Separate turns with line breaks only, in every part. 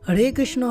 হরে কৃষ্ণ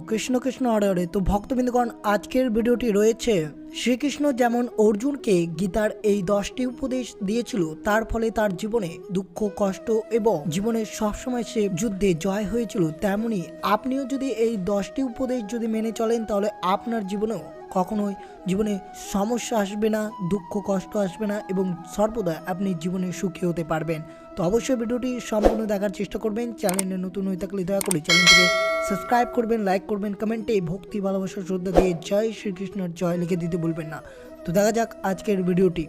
কৃষ্ণ কৃষ্ণ হরে হরে। তো ভক্তবৃন্দগণ, আজকের ভিডিওটি রয়েছে শ্রীকৃষ্ণ যেমন অর্জুনকে গীতার এই 10টি উপদেশ দিয়েছিল, তার ফলে তার জীবনে দুঃখ কষ্ট এবং জীবনে সবসময় সে যুদ্ধে জয় হয়েছিল, তেমনি আপনিও যদি এই 10টি উপদেশ যদি মেনে চলেন, তাহলে আপনার জীবনেও কখনোই জীবনে সমস্যা আসবে না, দুঃখ কষ্ট আসবে না এবং সর্বদা আপনি জীবনে সুখী হতে পারবেন। তো অবশ্যই ভিডিওটি সম্পূর্ণ দেখার চেষ্টা করবেন। চ্যানেলে নতুন হয়ে থাকলে দয়া করে চ্যানেলটিকে সাবস্ক্রাইব করবেন, লাইক করবেন, কমেন্টে ভক্তি ভালোবাসা শ্রদ্ধা দিয়ে জয় শ্রীকৃষ্ণের জয় লিখে দিতে ভুলবেন না। তো দেখা যাক আজকের ভিডিওটি।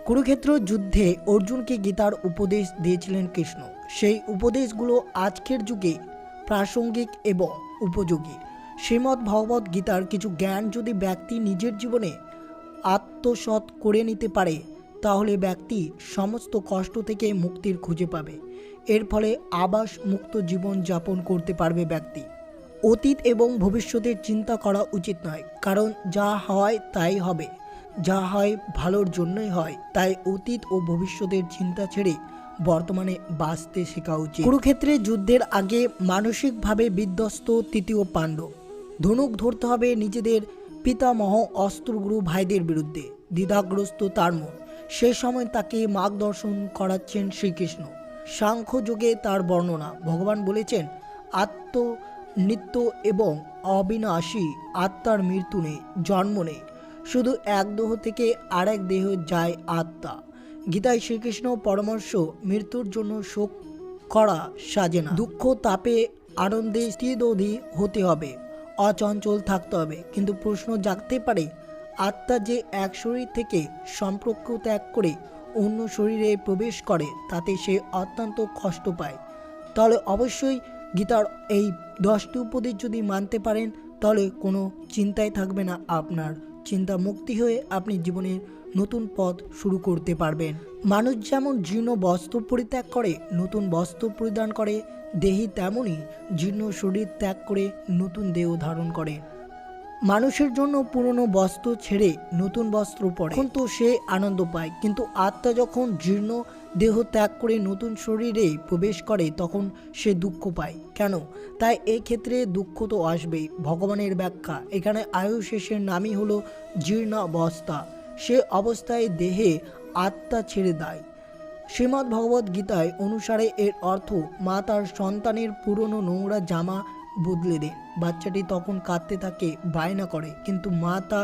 কুরুক্ষেত্র যুদ্ধে অর্জুনকে গীতার উপদেশ দিয়েছিলেন কৃষ্ণ। সেই উপদেশগুলো আজকের যুগে প্রাসঙ্গিক এবং উপযোগী। শ্রীমদ্ ভগবত গীতার কিছু জ্ঞান যদি ব্যক্তি নিজের জীবনে আত্মসাৎ করে নিতে পারে, তাহলে ব্যক্তি সমস্ত কষ্ট থেকে মুক্তির খুঁজে পাবে। এর ফলে আবাস মুক্ত জীবন যাপন করতে পারবে ব্যক্তি। অতীত এবং ভবিষ্যতের চিন্তা করা উচিত নয়, কারণ যা হয় তাই হবে, যা হয় ভালোর জন্যই হয়। তাই অতীত ও ভবিষ্যতের চিন্তা ছেড়ে বর্তমানে বাঁচতে শেখা উচিত। কুরুক্ষেত্রের যুদ্ধের আগে মানসিকভাবে বিধ্বস্ত তৃতীয় পাণ্ডব। ধনুক ধরতে হবে নিজেদের পিতামহ অস্ত্রগুরু ভাইদের বিরুদ্ধে। দ্বিধাগ্রস্ত তার মন। সে সময় তাকে মার্গদর্শন করাচ্ছেন শ্রীকৃষ্ণ। সাংখ্য যোগে তার বর্ণনা। ভগবান বলেছেন, আত্ম নিত্য এবং অবিনাশী, আত্মার মৃত্যু নেই, জন্ম নেই, শুধু এক দেহ থেকে আরেক দেহ যায় আত্মা। গীতায় শ্রীকৃষ্ণ পরামর্শ, মৃত্যুর জন্য শোক করা সাজে না। দুঃখ তাপে আনন্দে স্থিতধী হতে হবে, অচঞ্চল থাকতে হবে। কিন্তু প্রশ্ন জাগতে পারে, আত্মা যে এক শরীর থেকে সম্পর্ক ত্যাগ করে অন্য শরীরে প্রবেশ করে, তাতে সে অত্যন্ত কষ্ট পায়। তাহলে অবশ্যই গীতার এই 10টি উপদেশ যদি মানতে পারেন, তাহলে কোনো চিন্তাই থাকবে না আপনার। চিন্তা মুক্তি হয়ে আপনি জীবনের নতুন পথ শুরু করতে পারবেন। মানুষ যেমন জীর্ণ বস্ত্র পরিত্যাগ করে নতুন বস্ত্র পরিধান করে, দেহী তেমনই জীর্ণ শরীর ত্যাগ করে নতুন দেহ ধারণ করে। মানুষের জন্য পুরনো বস্ত্র ছেড়ে নতুন বস্ত্র পরে কিন্তু সে আনন্দ পায়, কিন্তু আত্মা যখন জীর্ণ দেহ ত্যাগ করে নতুন শরীরে প্রবেশ করে, তখন সে দুঃখ পায়। কেন? তাই এই ক্ষেত্রে দুঃখ তো আসবেই। ভগবানের ব্যাখ্যা, এখানে আয়ু শেষের নামই হলো জীর্ণাবস্থা। সে অবস্থায় দেহে আত্মা ছেড়ে দেয়। শ্রীমদ্ ভগবত গীতায় অনুসারে এর অর্থ, মা তার সন্তানের পুরনো নোংরা জামা বদলে দেন। বাচ্চাটি তখন কাঁদতে থাকে, বায়না করে, কিন্তু মা তা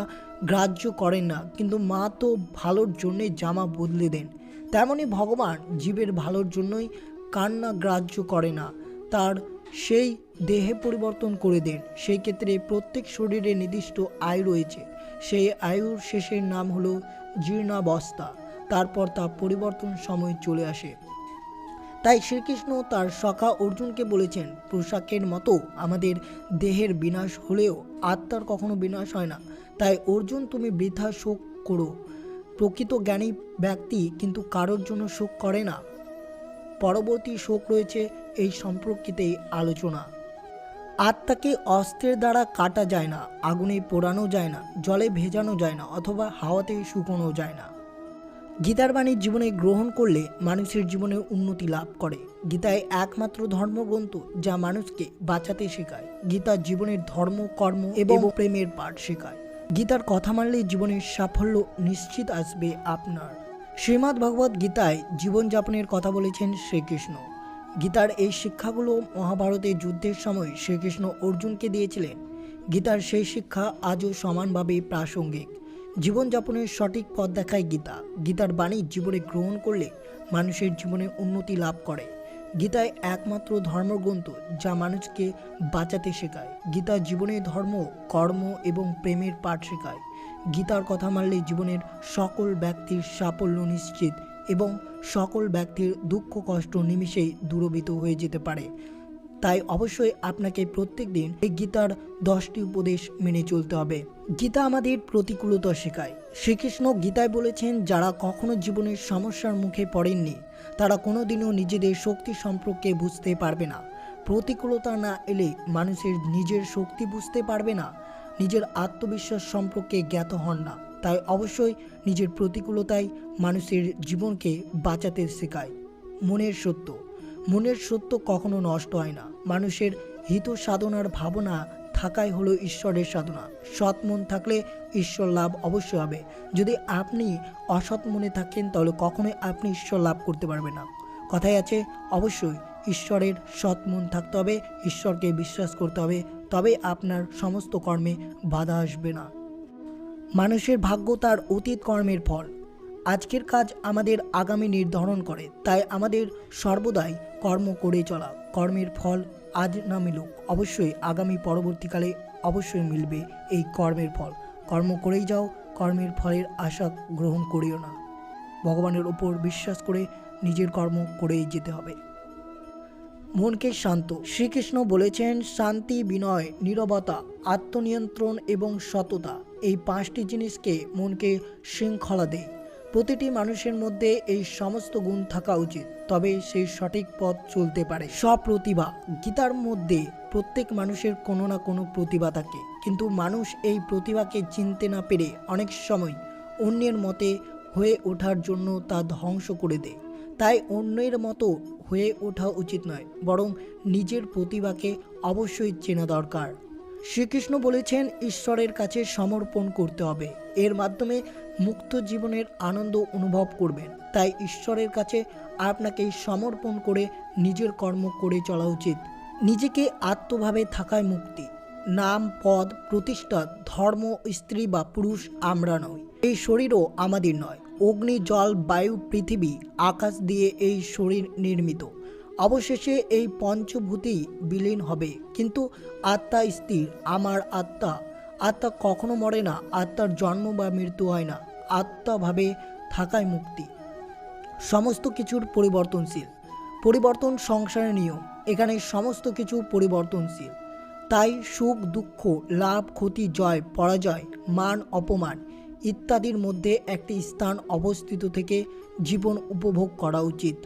গ্রাহ্য করেন না। কিন্তু মা তো ভালোর জন্যে জামা বদলে দেন। তেমনি ভগবান জীবের ভালোর জন্যই কান্না গ্রাহ্য করে না, তার সেই দেহে পরিবর্তন করে দেন। সেই ক্ষেত্রে প্রত্যেক শরীরে নির্দিষ্ট আয়ু রয়েছে। সেই আয়ুর শেষের নাম হলো জীর্ণাবস্থা। তারপর তা পরিবর্তন সময় চলে আসে। তাই শ্রীকৃষ্ণ তার সখা অর্জুনকে বলেছেন, পোশাকের মতো আমাদের দেহের বিনাশ হলেও আত্মার কখনো বিনাশ হয় না। তাই অর্জুন, তুমি বৃথা শোক করো। প্রকৃত জ্ঞানী ব্যক্তি কিন্তু কারোর জন্য শোক করে না। পরবর্তী শোক রয়েছে এই সম্পর্কিতেই আলোচনা। আত্মাকে অস্ত্রের দ্বারা কাটা যায় না, আগুনে পোড়ানো যায় না, জলে ভেজানো যায় না, অথবা হাওয়াতে শুকোনো যায় না। গীতার বাণী জীবনে গ্রহণ করলে মানুষের জীবনে উন্নতি লাভ করে। গীতায় একমাত্র ধর্মগ্রন্থ যা মানুষকে বাঁচাতে শেখায়। গীতা জীবনের ধর্ম, কর্ম এবং প্রেমের পাঠ শেখায়। গীতার কথা মানলে জীবনের সাফল্য নিশ্চিত আসবে আপনার। শ্রীমদ্ ভগবত গীতায় জীবনযাপনের কথা বলেছেন শ্রীকৃষ্ণ। গীতার এই শিক্ষাগুলো মহাভারতের যুদ্ধের সময় শ্রীকৃষ্ণ অর্জুনকে দিয়েছিলেন। গীতার সেই শিক্ষা আজও সমানভাবে প্রাসঙ্গিক। জীবনযাপনের সঠিক পথ দেখায় গীতা। গীতার বাণী জীবনে গ্রহণ করলে মানুষের জীবনে উন্নতি লাভ করে। গীতায় একমাত্র ধর্মগ্রন্থ যা মানুষকে বাঁচাতে শেখায়। গীতা জীবনের ধর্ম, কর্ম এবং প্রেমের পাঠ শেখায়। গীতার কথা মানলে জীবনের সকল ব্যক্তির সাফল্য নিশ্চিত এবং সকল ব্যক্তির দুঃখ কষ্ট নিমিষেই দূরীভূত হয়ে যেতে পারে। তাই অবশ্যই আপনাকে প্রত্যেক দিন এই গীতার 10টি উপদেশ মেনে চলতে হবে। গীতা আমাদের প্রতিকূলতা শেখায়। শ্রীকৃষ্ণ গীতায় বলেছেন, যারা কখনো জীবনের সমস্যার মুখে পড়েননি, তারা কোনোদিনও নিজেদের শক্তি সম্পর্কে বুঝতে পারবে না। প্রতিকূলতা না এলে মানুষের নিজের শক্তি বুঝতে পারবে না, নিজের আত্মবিশ্বাস সম্পর্কে জ্ঞাত হন না। তাই অবশ্যই নিজের প্রতিকূলতাই মানুষের জীবনকে বাঁচাতে শেখায়। মনের সত্য কখনো নষ্ট হয় না। মানুষের হিত সাধনার ভাবনা থাকাই হলো ঈশ্বরের সাধনা। সৎ মন থাকলে ঈশ্বর লাভ অবশ্যই হবে। যদি আপনি অসৎ মনে থাকেন তাহলে কখনোই আপনি ঈশ্বর লাভ করতে পারবেন না। কথাই আছে, অবশ্যই ঈশ্বরের সৎ মন থাকতে হবে, ঈশ্বরকে বিশ্বাস করতে হবে, তবে আপনার সমস্ত কর্মে বাধা আসবে না। মানুষের ভাগ্য তার অতীত কর্মের ফল। আজকের কাজ আমাদের আগামী নির্ধারণ করে, তাই আমাদের সর্বদাই কর্ম করে চলা। কর্মের ফল আজ না মিলুক, অবশ্যই আগামী পরবর্তীকালে অবশ্যই মিলবে এই কর্মের ফল। কর্ম করেই যাও, কর্মের ফলের আশা গ্রহণ করিও না। ভগবানের ওপর বিশ্বাস করে নিজের কর্ম করেই যেতে হবে। মনকে শান্ত। শ্রীকৃষ্ণ বলেছেন, শান্তি, বিনয়, নীরবতা, আত্মনিয়ন্ত্রণ এবং সততা, এই 5টি জিনিসকে মনকে শৃঙ্খলা দেয়। প্রতিটি মানুষের মধ্যে এই সমস্ত গুণ থাকা উচিত, তবে সেই সঠিক পথ চলতে পারে। স্বপ্রতিভা। গীতার মধ্যে প্রত্যেক মানুষের কোনো না কোনো প্রতিভা থাকে, কিন্তু মানুষ এই প্রতিভাকে চিনতে না পেরে অনেক সময় অন্যের মতে হয়ে ওঠার জন্য তা ধ্বংস করে দেয়। তাই অন্যের মতো হয়ে ওঠা উচিত নয়, বরং নিজের প্রতিভাকে অবশ্যই চেনা দরকার। শ্রীকৃষ্ণ বলেছেন, ঈশ্বরের কাছে সমর্পণ করতে হবে, এর মাধ্যমে মুক্ত জীবনের আনন্দ অনুভব করবেন। তাই ঈশ্বরের কাছে আপনাকে সমর্পণ করে নিজের কর্ম করে চলা উচিত। নিজেকে আত্মভাবে থাকায় মুক্তি। নাম, পদ, প্রতিষ্ঠা, ধর্ম, স্ত্রী বা পুরুষ আমরা নই। এই শরীরও আমাদের নয়। অগ্নি, জল, বায়ু, পৃথিবী, আকাশ দিয়ে এই শরীর নির্মিত। অবশেষে এই পঞ্চভূতি বিলীন হবে, কিন্তু আত্মা স্থির। আমার আত্মা। আত্মা কখনো মরে না, আত্মার জন্ম বা মৃত্যু হয় না। আত্মাভাবে থাকায় মুক্তি। সমস্ত কিছুর পরিবর্তনশীল। পরিবর্তন সংসারের নিয়ম, এখানে সমস্ত কিছু পরিবর্তনশীল। তাই সুখ, দুঃখ, লাভ, ক্ষতি, জয়, পরাজয়, মান, অপমান ইত্যাদির মধ্যে একটি স্থান অবস্থিত থেকে জীবন উপভোগ করা উচিত।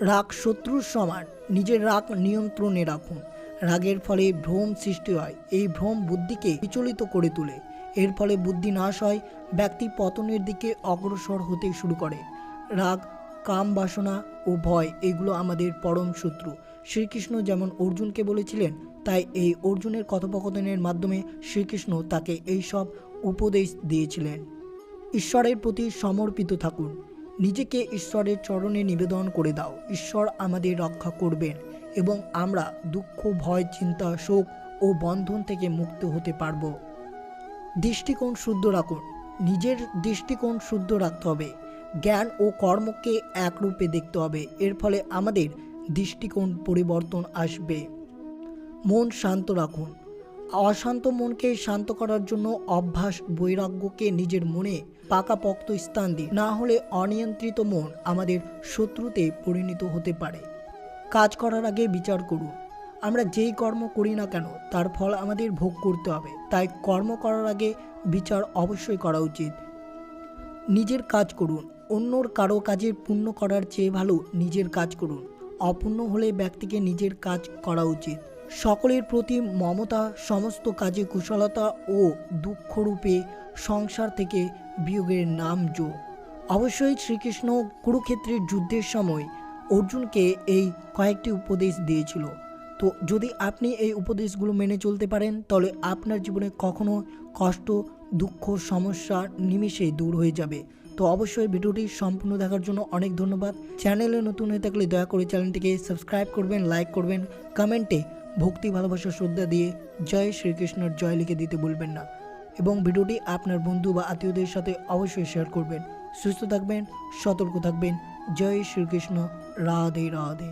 রাগ শত্রুর সমান, নিজের রাগ নিয়ন্ত্রণে রাখুন। রাগের ফলে ভ্রম সৃষ্টি হয়, এই ভ্রম বুদ্ধিকে বিচলিত করে তোলে। এর ফলে বুদ্ধি নাশ হয়, ব্যক্তি পতনের দিকে অগ্রসর হতে শুরু করে। রাগ, কাম বাসনা ও ভয় এগুলো আমাদের পরম শত্রু। শ্রীকৃষ্ণ যেমন অর্জুনকে বলেছিলেন, তাই এই অর্জুনের কথোপকথনের মাধ্যমে শ্রীকৃষ্ণ তাকে এই সব উপদেশ দিয়েছিলেন। ঈশ্বরের প্রতি সমর্পিত থাকুন। নিজেকে ঈশ্বরের চরণে নিবেদন করে দাও। ঈশ্বর আমাদের রক্ষা করবেন এবং আমরা দুঃখ, ভয়, চিন্তা, শোক ও বন্ধন থেকে মুক্ত হতে পারব। দৃষ্টিকোণ শুদ্ধ রাখুন। নিজের দৃষ্টিকোণ শুদ্ধ রাখতে হবে। জ্ঞান ও কর্মকে একরূপে দেখতে হবে, এর ফলে আমাদের দৃষ্টিকোণ পরিবর্তন আসবে। মন শান্ত রাখুন। অশান্ত মনকে শান্ত করার জন্য অভ্যাস, বৈরাগ্যকে নিজের মনে পাকাপোক্ত স্থান দিন, না হলে অনিয়ন্ত্রিত মন আমাদের শত্রুতে পরিণত হতে পারে। কাজ করার আগে বিচার করুন। আমরা যেই কর্ম করি না কেন তার ফল আমাদের ভোগ করতে হবে, তাই কর্ম করার আগে বিচার অবশ্যই করা উচিত। নিজের কাজ করুন। অন্যর কারো কাজে পূর্ণ করার চেয়ে ভালো নিজের কাজ করুন। অপূর্ণ হলে ব্যক্তিকে নিজের কাজ করা উচিত। সকলের প্রতি মমতা, সমস্ত কাজে কুশলতা ও দুঃখরূপে সংসার থেকে বিয়োগের নাম যোগ। অবশ্যই শ্রীকৃষ্ণ কুরুক্ষেত্রের যুদ্ধের সময় অর্জুনকে এই কয়েকটি উপদেশ দিয়েছিল। তো যদি আপনি এই উপদেশগুলো মেনে চলতে পারেন তাহলে আপনার জীবনে কখনো কষ্ট, দুঃখ, সমস্যা নিমেষেই দূর হয়ে যাবে। তো অবশ্যই ভিডিওটি সম্পূর্ণ দেখার জন্য অনেক ধন্যবাদ। চ্যানেলে নতুন হয়ে থাকলে দয়া করে চ্যানেলটিকে সাবস্ক্রাইব করবেন, লাইক করবেন, কমেন্টে ভক্তি, ভালোবাসা, শ্রদ্ধা দিয়ে জয় শ্রীকৃষ্ণর জয় লিখে দিতে ভুলবেন না এবং ভিডিওটি আপনার বন্ধু বা আত্মীয়দের সাথে অবশ্যই শেয়ার করবেন। সুস্থ থাকবেন, সতর্ক থাকবেন। জয় শ্রীকৃষ্ণ। রাধে রাধে।